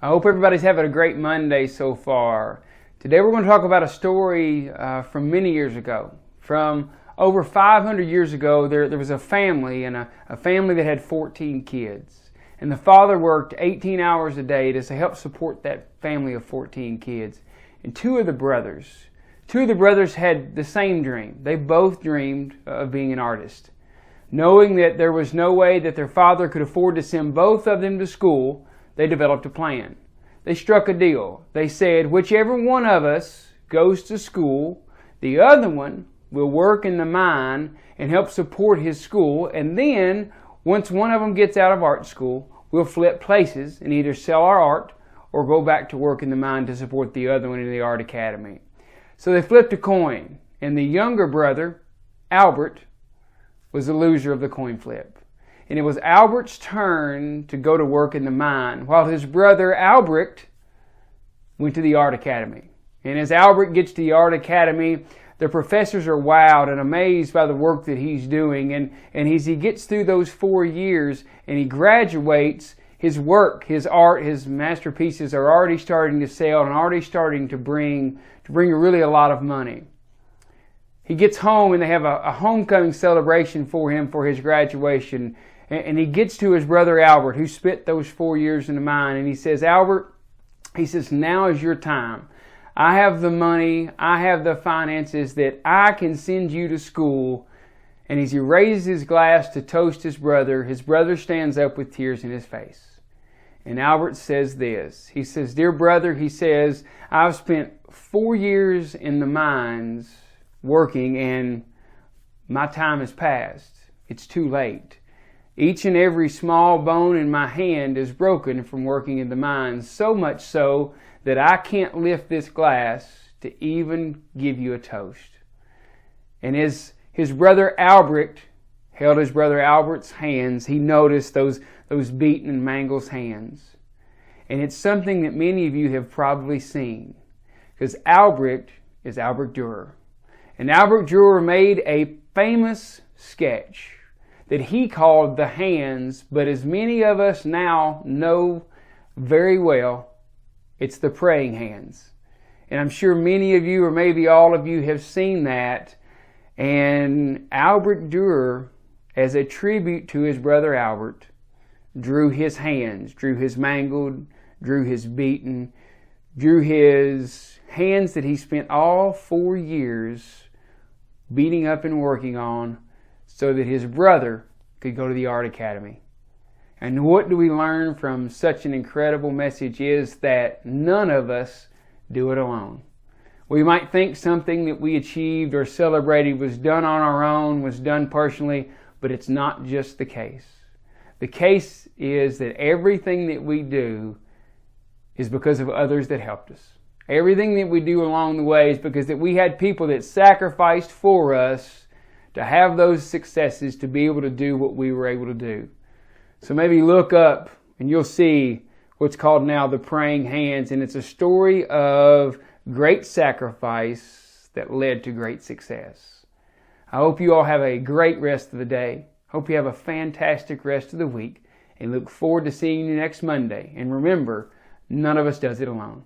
I hope everybody's having a great Monday so far. Today we're going to talk about a story from many years ago. From over 500 years ago, there was a family, and a family that had 14 kids. And the father worked 18 hours a day to help support that family of 14 kids. And two of the brothers had the same dream. They both dreamed of being an artist. Knowing that there was no way that their father could afford to send both of them to school, they developed a plan. They struck a deal. They said, whichever one of us goes to school, the other one will work in the mine and help support his school. And then, once one of them gets out of art school, we'll flip places and either sell our art or go back to work in the mine to support the other one in the art academy. So they flipped a coin, and the younger brother, Albert, was the loser of the coin flip. And it was Albert's turn to go to work in the mine, while his brother Albrecht went to the art academy. And as Albert gets to the art academy, the professors are wowed and amazed by the work that he's doing. And as he gets through those 4 years and he graduates, his work, his art, his masterpieces are already starting to sell and already starting to bring really a lot of money. He gets home and they have a homecoming celebration for him for his graduation. And he gets to his brother Albert, who spent those 4 years in the mine, and he says, Albert, he says, now is your time. I have the money, I have the finances that I can send you to school. And as he raises his glass to toast his brother stands up with tears in his face. And Albert says this, he says, dear brother, he says, I've spent 4 years in the mines working and my time has passed. It's too late. Each and every small bone in my hand is broken from working in the mines, so much so that I can't lift this glass to even give you a toast. And as his brother Albrecht held his brother Albert's hands, he noticed those beaten and mangled hands. And it's something that many of you have probably seen, because Albrecht is Albert Dürer. And Albert Dürer made a famous sketch that he called The Hands, but as many of us now know very well, it's the praying hands. And I'm sure many of you, or maybe all of you, have seen that. And Albert Dürer, as a tribute to his brother Albert, drew his hands, drew his mangled, drew his beaten, drew his hands that he spent all 4 years beating up and working on, so that his brother could go to the art academy. And what do we learn from such an incredible message is that none of us do it alone. We might think something that we achieved or celebrated was done on our own, was done personally, but it's not just the case. The case is that everything that we do is because of others that helped us. Everything that we do along the way is because that we had people that sacrificed for us to have those successes, to be able to do what we were able to do. So maybe look up and you'll see what's called now the praying hands. And it's a story of great sacrifice that led to great success. I hope you all have a great rest of the day. Hope you have a fantastic rest of the week. And look forward to seeing you next Monday. And remember, none of us does it alone.